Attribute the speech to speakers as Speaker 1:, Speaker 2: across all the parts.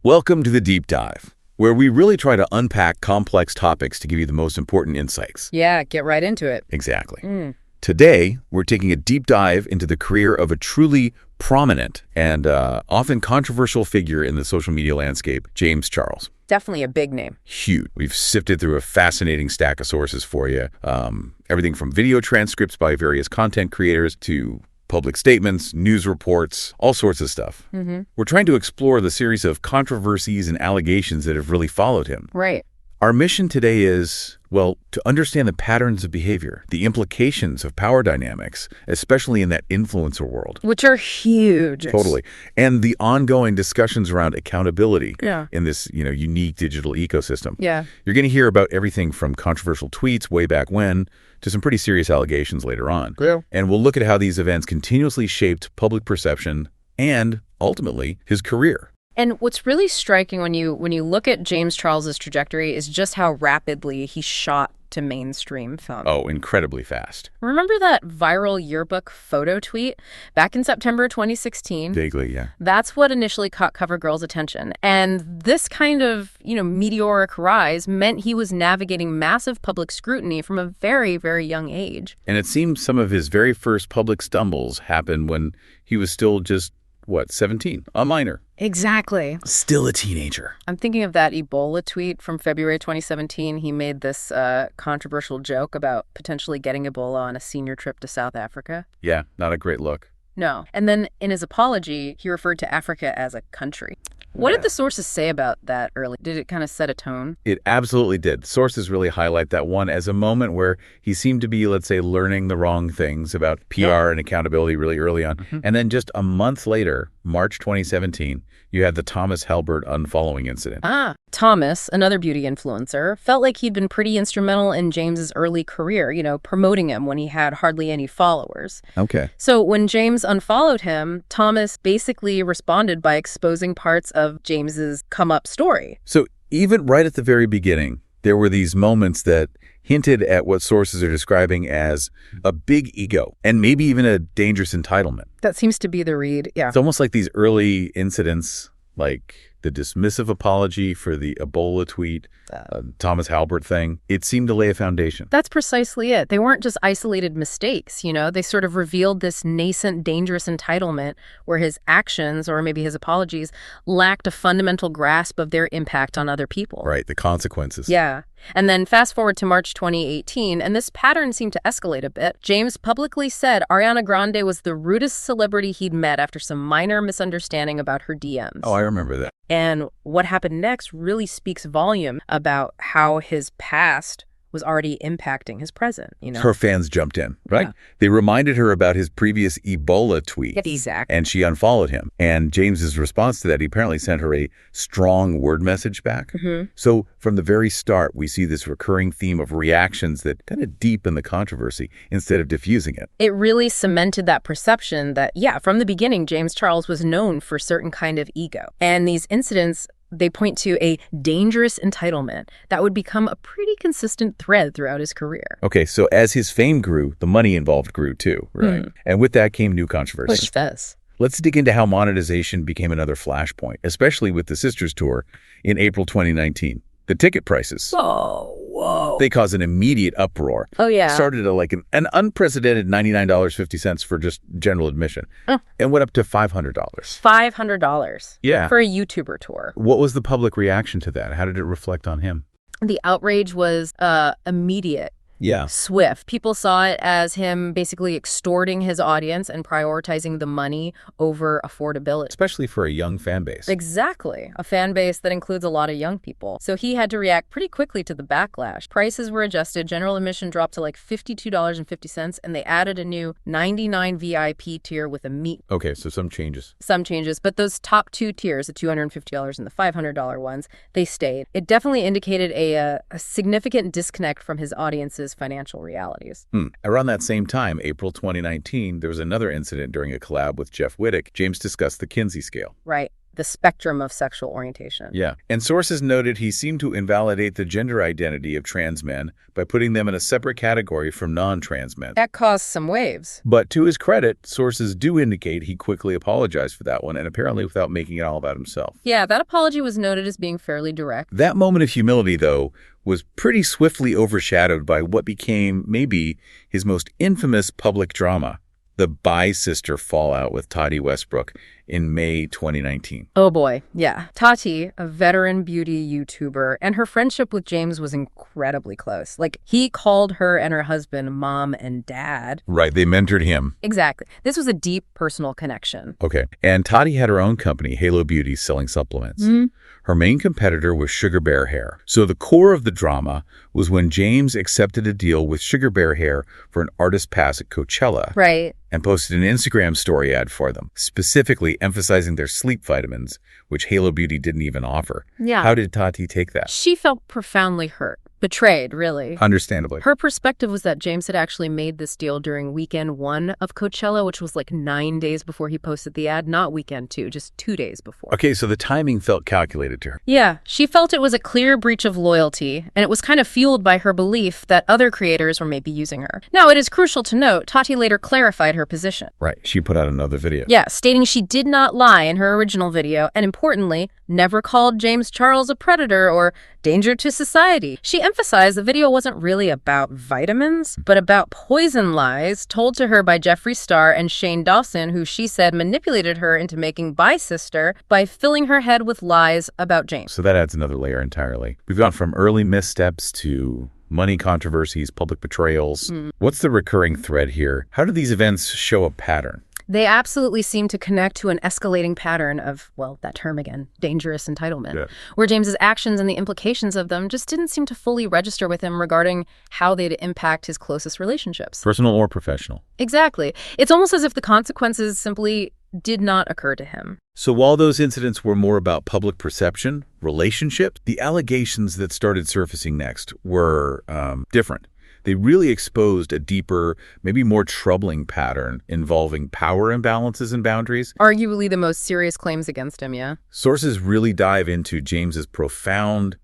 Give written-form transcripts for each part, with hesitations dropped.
Speaker 1: Welcome to the Deep Dive, where we really try to unpack complex topics to give you the most important insights.
Speaker 2: Yeah, get right into it.
Speaker 1: Exactly. Today, we're taking a deep dive into the career of a truly prominent and often controversial figure in the social media landscape, James Charles.
Speaker 2: Definitely a big name.
Speaker 1: Huge. We've sifted through a fascinating stack of sources for you. Everything from video transcripts by various content creators to public statements, news reports, all sorts of stuff. We're trying to explore the series of controversies and allegations that have really followed him.
Speaker 2: Right.
Speaker 1: Our mission today is, well, to understand the patterns of behavior, the implications of power dynamics, especially in that influencer world.
Speaker 2: Which are huge.
Speaker 1: Totally. And the ongoing discussions around accountability
Speaker 2: Yeah.
Speaker 1: in this, unique digital ecosystem.
Speaker 2: Yeah.
Speaker 1: You're going to hear about everything from controversial tweets way back when to some pretty serious allegations later on.
Speaker 2: Yeah.
Speaker 1: And we'll look at how these events continuously shaped public perception and, ultimately, his career.
Speaker 2: And what's really striking when you look at James Charles's trajectory is just how rapidly he shot to mainstream film.
Speaker 1: Oh, incredibly fast.
Speaker 2: Remember that viral yearbook photo tweet back in September 2016?
Speaker 1: Vaguely, yeah.
Speaker 2: That's what initially caught CoverGirl's attention. And this kind of, meteoric rise meant he was navigating massive public scrutiny from a very, very young age.
Speaker 1: And it seems some of his very first public stumbles happened when he was still just, 17? A minor.
Speaker 2: Exactly.
Speaker 1: Still a teenager.
Speaker 2: I'm thinking of that Ebola tweet from February 2017. He made this controversial joke about potentially getting Ebola on a senior trip to South Africa.
Speaker 1: Yeah, not a great look.
Speaker 2: No. And then in his apology, he referred to Africa as a country. What did the sources say about that early? Did it kind of set a tone?
Speaker 1: It absolutely did. Sources really highlight that one as a moment where he seemed to be, let's say, learning the wrong things about PR and accountability really early on. And then just a month later, March 2017, you had the Thomas Halbert unfollowing incident.
Speaker 2: Thomas, another beauty influencer, felt like he'd been pretty instrumental in James's early career, promoting him when he had hardly any followers.
Speaker 1: Okay.
Speaker 2: So when James unfollowed him, Thomas basically responded by exposing parts of James's come-up story.
Speaker 1: So even right at the very beginning, there were these moments that hinted at what sources are describing as a big ego and maybe even a dangerous entitlement.
Speaker 2: That seems to be the read, yeah.
Speaker 1: It's almost like these early incidents, like the dismissive apology for the Ebola tweet, Thomas Halbert thing, it seemed to lay a foundation.
Speaker 2: That's precisely it. They weren't just isolated mistakes, They sort of revealed this nascent, dangerous entitlement where his actions, or maybe his apologies, lacked a fundamental grasp of their impact on other people.
Speaker 1: Right, the consequences.
Speaker 2: Yeah. And then fast forward to March 2018, and this pattern seemed to escalate a bit. James publicly said Ariana Grande was the rudest celebrity he'd met after some minor misunderstanding about her DMs.
Speaker 1: Oh, I remember that.
Speaker 2: And what happened next really speaks volume about how his past was already impacting his present,
Speaker 1: Her fans jumped in, right?
Speaker 2: Yeah.
Speaker 1: They reminded her about his previous Ebola tweet.
Speaker 2: Exactly.
Speaker 1: And she unfollowed him. And James's response to that, he apparently sent her a strong word message back. So from the very start, we see this recurring theme of reactions that kind of deepen the controversy instead of diffusing it.
Speaker 2: It really cemented that perception that, from the beginning, James Charles was known for a certain kind of ego. And these incidents, they point to a dangerous entitlement that would become a pretty consistent thread throughout his career.
Speaker 1: Okay, so as his fame grew, the money involved grew too, right? And with that came new controversy.
Speaker 2: Which does.
Speaker 1: Let's dig into how monetization became another flashpoint, especially with the Sisters Tour in April 2019. The ticket prices.
Speaker 2: Oh, whoa.
Speaker 1: They caused an immediate uproar.
Speaker 2: Oh, yeah.
Speaker 1: Started at like an unprecedented $99.50 for just general admission and went up to $500.
Speaker 2: $500.
Speaker 1: Yeah.
Speaker 2: For a YouTuber tour.
Speaker 1: What was the public reaction to that? How did it reflect on him?
Speaker 2: The outrage was immediate.
Speaker 1: Yeah.
Speaker 2: Swift. People saw it as him basically extorting his audience and prioritizing the money over affordability.
Speaker 1: Especially for a young fan base.
Speaker 2: Exactly. A fan base that includes a lot of young people. So he had to react pretty quickly to the backlash. Prices were adjusted. General admission dropped to like $52.50, and they added a new $99 VIP tier with a meat.
Speaker 1: Okay, so some changes.
Speaker 2: Some changes, but those top two tiers, the $250 and the $500 ones, they stayed. It definitely indicated a significant disconnect from his audience's financial realities.
Speaker 1: Around that same time, April 2019, there was another incident during a collab with Jeff Wittick. James discussed the Kinsey scale.
Speaker 2: Right. the spectrum of sexual orientation.
Speaker 1: Yeah. And sources noted he seemed to invalidate the gender identity of trans men by putting them in a separate category from non-trans men.
Speaker 2: That caused some waves.
Speaker 1: But to his credit, sources do indicate he quickly apologized for that one, and apparently without making it all about himself.
Speaker 2: Yeah, that apology was noted as being fairly direct.
Speaker 1: That moment of humility, though, was pretty swiftly overshadowed by what became maybe his most infamous public drama, the bi-sister fallout with Tati Westbrook in May 2019.
Speaker 2: Oh boy, yeah. Tati, a veteran beauty YouTuber, and her friendship with James was incredibly close. Like, he called her and her husband mom and dad.
Speaker 1: Right, they mentored him.
Speaker 2: Exactly. This was a deep personal connection.
Speaker 1: Okay, and Tati had her own company, Halo Beauty, selling supplements. Her main competitor was Sugar Bear Hair. So the core of the drama was when James accepted a deal with Sugar Bear Hair for an artist pass at Coachella.
Speaker 2: Right.
Speaker 1: And posted an Instagram story ad for them, specifically emphasizing their sleep vitamins, which Halo Beauty didn't even offer.
Speaker 2: Yeah.
Speaker 1: How did Tati take that?
Speaker 2: She felt profoundly hurt. Betrayed, really.
Speaker 1: Understandably.
Speaker 2: Her perspective was that James had actually made this deal during weekend 1 of Coachella, which was like 9 days before he posted the ad, not weekend 2, just 2 days before.
Speaker 1: Okay, so the timing felt calculated to her.
Speaker 2: Yeah, she felt it was a clear breach of loyalty, and it was kind of fueled by her belief that other creators were maybe using her. Now, it is crucial to note, Tati later clarified her position.
Speaker 1: Right, she put out another video.
Speaker 2: Yeah, stating she did not lie in her original video, and importantly, never called James Charles a predator or danger to society. She emphasized the video wasn't really about vitamins, but about poison lies told to her by Jeffree Star and Shane Dawson, who she said manipulated her into making bi-sister by filling her head with lies about James.
Speaker 1: So that adds another layer entirely. We've gone from early missteps to money controversies, public betrayals. What's the recurring thread here? How do these events show a pattern?
Speaker 2: They absolutely seem to connect to an escalating pattern of, well, that term again, dangerous entitlement, where James's actions and the implications of them just didn't seem to fully register with him regarding how they'd impact his closest relationships.
Speaker 1: Personal or professional.
Speaker 2: Exactly. It's almost as if the consequences simply did not occur to him.
Speaker 1: So while those incidents were more about public perception, relationship, the allegations that started surfacing next were different. They really exposed a deeper, maybe more troubling pattern involving power imbalances and boundaries.
Speaker 2: Arguably the most serious claims against him, yeah?
Speaker 1: Sources really dive into James's profound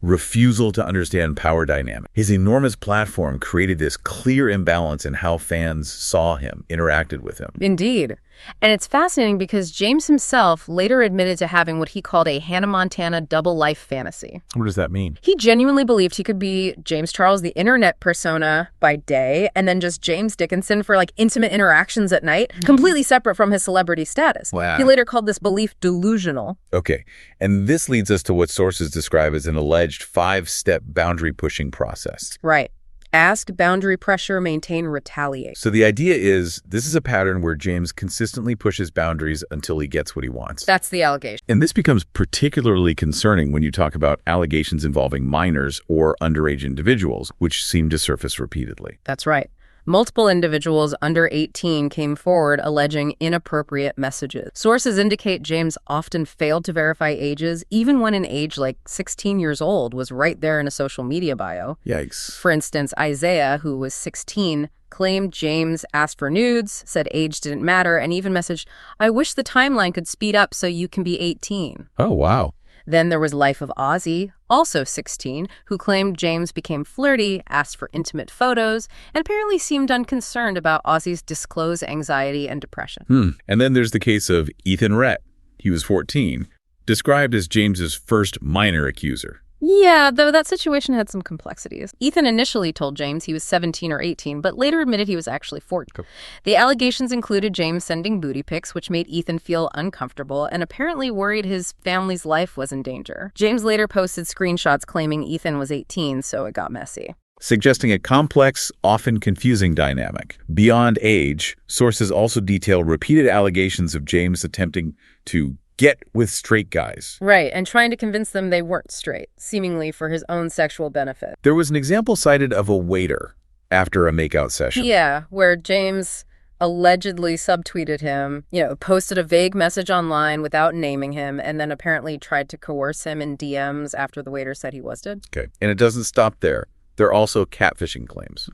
Speaker 1: refusal to understand power dynamic. His enormous platform created this clear imbalance in how fans saw him, interacted with him.
Speaker 2: Indeed. And it's fascinating because James himself later admitted to having what he called a Hannah Montana double life fantasy.
Speaker 1: What does that mean?
Speaker 2: He genuinely believed he could be James Charles, the internet persona, by day, and then just James Dickinson for like intimate interactions at night, completely separate from his celebrity status.
Speaker 1: Wow.
Speaker 2: He later called this belief delusional.
Speaker 1: Okay, and this leads us to what sources describe as an alleged 5-step boundary pushing process.
Speaker 2: Right. Ask, boundary pressure, maintain, retaliate.
Speaker 1: So the idea is this is a pattern where James consistently pushes boundaries until he gets what he wants.
Speaker 2: That's the allegation.
Speaker 1: And this becomes particularly concerning when you talk about allegations involving minors or underage individuals, which seem to surface repeatedly.
Speaker 2: That's right. Multiple individuals under 18 came forward alleging inappropriate messages. Sources indicate James often failed to verify ages, even when an age like 16 years old was right there in a social media bio.
Speaker 1: Yikes.
Speaker 2: For instance, Isaiah, who was 16, claimed James asked for nudes, said age didn't matter, and even messaged, "I wish the timeline could speed up so you can be 18.
Speaker 1: Oh, wow.
Speaker 2: Then there was Life of Ozzy, also 16, who claimed James became flirty, asked for intimate photos, and apparently seemed unconcerned about Ozzy's disclosed anxiety and depression.
Speaker 1: And then there's the case of Ethan Rhett. He was 14, described as James's first minor accuser.
Speaker 2: Yeah, though that situation had some complexities. Ethan initially told James he was 17 or 18, but later admitted he was actually 14.
Speaker 1: Cool.
Speaker 2: The allegations included James sending booty pics, which made Ethan feel uncomfortable and apparently worried his family's life was in danger. James later posted screenshots claiming Ethan was 18, so it got messy.
Speaker 1: Suggesting a complex, often confusing dynamic. Beyond age, sources also detail repeated allegations of James attempting to get with straight guys.
Speaker 2: Right, and trying to convince them they weren't straight, seemingly for his own sexual benefit.
Speaker 1: There was an example cited of a waiter after a makeout session.
Speaker 2: Yeah, where James allegedly subtweeted him, posted a vague message online without naming him, and then apparently tried to coerce him in DMs after the waiter said he was dead.
Speaker 1: Okay, and it doesn't stop there. There are also catfishing claims.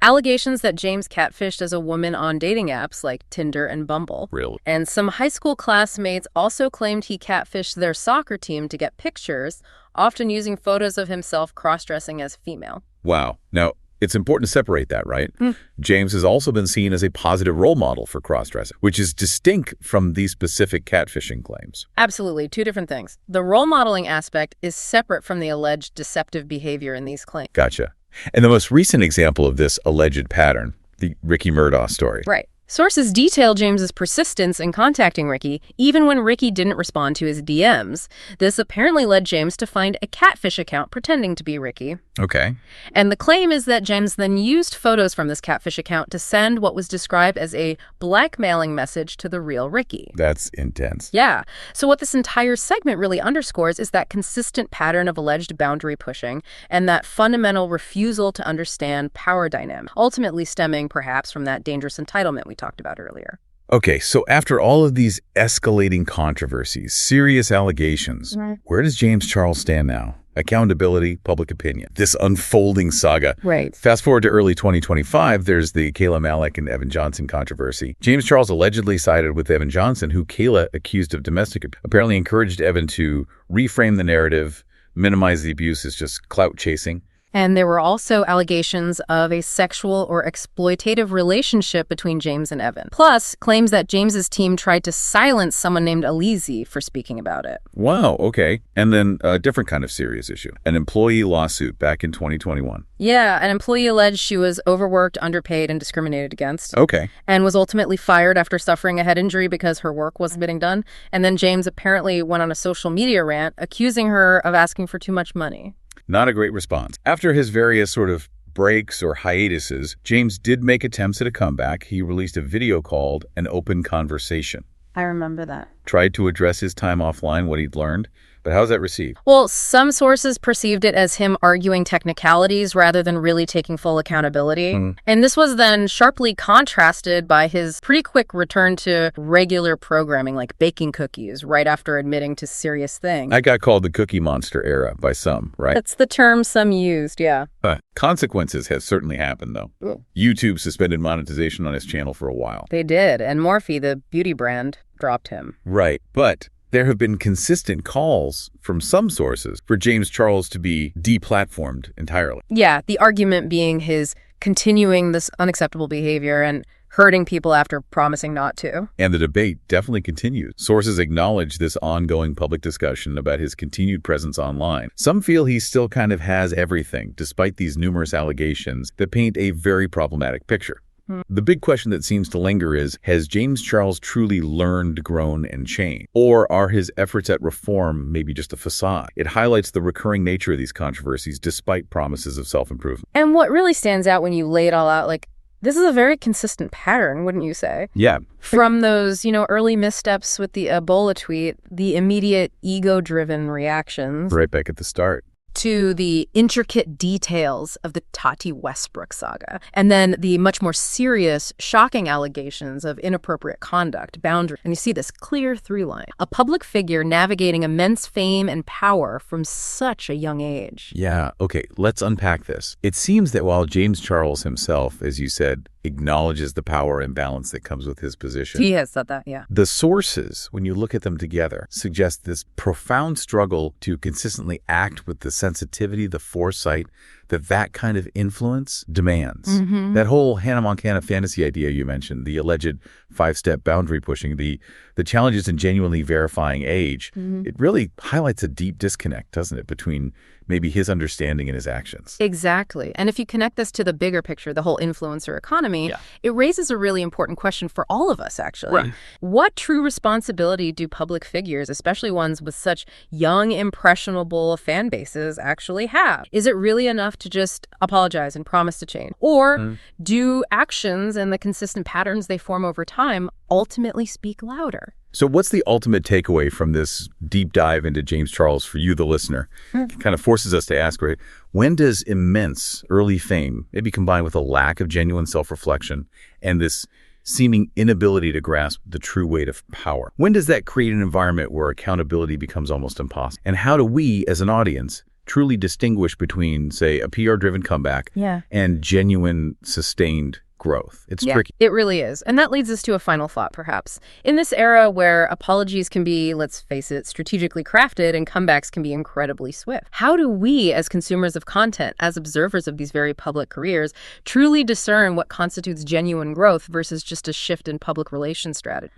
Speaker 2: Allegations that James catfished as a woman on dating apps like Tinder and Bumble.
Speaker 1: Really?
Speaker 2: And some high school classmates also claimed he catfished their soccer team to get pictures, often using photos of himself cross-dressing as female.
Speaker 1: Wow. Now, it's important to separate that, right? James has also been seen as a positive role model for cross-dressing, which is distinct from these specific catfishing claims.
Speaker 2: Absolutely, two different things. The role modeling aspect is separate from the alleged deceptive behavior in these claims.
Speaker 1: Gotcha. And the most recent example of this alleged pattern, the Ricky Murdaugh story.
Speaker 2: Right. Sources detail James's persistence in contacting Ricky, even when Ricky didn't respond to his DMs. This apparently led James to find a catfish account pretending to be Ricky.
Speaker 1: Okay.
Speaker 2: And the claim is that James then used photos from this catfish account to send what was described as a blackmailing message to the real Ricky.
Speaker 1: That's intense.
Speaker 2: Yeah. So what this entire segment really underscores is that consistent pattern of alleged boundary pushing and that fundamental refusal to understand power dynamic, ultimately stemming perhaps from that dangerous entitlement we talked about earlier.
Speaker 1: Okay, so after all of these escalating controversies, serious allegations, where does James Charles stand now? Accountability, public opinion, this unfolding saga.
Speaker 2: Right.
Speaker 1: Fast forward to early 2025, there's the Kayla Malik and Evan Johnson controversy. James Charles allegedly sided with Evan Johnson, who Kayla accused of domestic abuse, apparently encouraged Evan to reframe the narrative, minimize the abuse as just clout chasing.
Speaker 2: And there were also allegations of a sexual or exploitative relationship between James and Evan. Plus, claims that James's team tried to silence someone named Alizi for speaking about it.
Speaker 1: Wow, okay. And then a different kind of serious issue, an employee lawsuit back in 2021.
Speaker 2: Yeah, an employee alleged she was overworked, underpaid, and discriminated against.
Speaker 1: Okay.
Speaker 2: And was ultimately fired after suffering a head injury because her work wasn't getting done. And then James apparently went on a social media rant accusing her of asking for too much money.
Speaker 1: Not a great response. After his various sort of breaks or hiatuses, James did make attempts at a comeback. He released a video called An Open Conversation.
Speaker 2: I remember that.
Speaker 1: Tried to address his time offline, what he'd learned. But how's that received?
Speaker 2: Well, some sources perceived it as him arguing technicalities rather than really taking full accountability. And this was then sharply contrasted by his pretty quick return to regular programming like baking cookies right after admitting to serious things.
Speaker 1: I got called the Cookie Monster era by some, right?
Speaker 2: That's the term some used, yeah.
Speaker 1: Consequences have certainly happened, though. YouTube suspended monetization on his channel for a while.
Speaker 2: They did, and Morphe, the beauty brand, dropped him.
Speaker 1: Right, but there have been consistent calls from some sources for James Charles to be deplatformed entirely.
Speaker 2: Yeah, the argument being his continuing this unacceptable behavior and hurting people after promising not to.
Speaker 1: And the debate definitely continues. Sources acknowledge this ongoing public discussion about his continued presence online. Some feel he still kind of has everything, despite these numerous allegations that paint a very problematic picture. The big question that seems to linger is, has James Charles truly learned, grown, and changed? Or are his efforts at reform maybe just a facade? It highlights the recurring nature of these controversies despite promises of self-improvement.
Speaker 2: And what really stands out when you lay it all out, like, this is a very consistent pattern, wouldn't you say?
Speaker 1: Yeah.
Speaker 2: From those, early missteps with the Ebola tweet, the immediate ego-driven reactions.
Speaker 1: Right back at the start.
Speaker 2: To the intricate details of the Tati Westbrook saga, and then the much more serious, shocking allegations of inappropriate conduct, boundary. And you see this clear through line. A public figure navigating immense fame and power from such a young age.
Speaker 1: Yeah, okay, let's unpack this. It seems that while James Charles himself, as you said, acknowledges the power imbalance that comes with his position.
Speaker 2: He has said that, yeah.
Speaker 1: The sources, when you look at them together, suggest this profound struggle to consistently act with the sensitivity, the foresight that kind of influence demands. That whole Hannah Montana fantasy idea you mentioned, the alleged 5-step boundary pushing, the challenges in genuinely verifying age, it really highlights a deep disconnect, doesn't it, between maybe his understanding and his actions.
Speaker 2: Exactly. And if you connect this to the bigger picture, the whole influencer economy, it raises a really important question for all of us, actually.
Speaker 1: Right.
Speaker 2: What true responsibility do public figures, especially ones with such young, impressionable fan bases, actually have? Is it really enough to just apologize and promise to change? Or do actions and the consistent patterns they form over time ultimately speak louder?
Speaker 1: So what's the ultimate takeaway from this deep dive into James Charles for you, the listener? It kind of forces us to ask, right, when does immense early fame, maybe combined with a lack of genuine self-reflection and this seeming inability to grasp the true weight of power, when does that create an environment where accountability becomes almost impossible? And how do we, as an audience, truly distinguish between, say, a PR-driven comeback and genuine, sustained growth. It's tricky.
Speaker 2: It really is. And that leads us to a final thought, perhaps. In this era where apologies can be, let's face it, strategically crafted and comebacks can be incredibly swift, how do we, as consumers of content, as observers of these very public careers, truly discern what constitutes genuine growth versus just a shift in public relations strategy?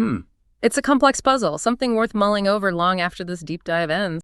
Speaker 2: It's a complex puzzle, something worth mulling over long after this deep dive ends.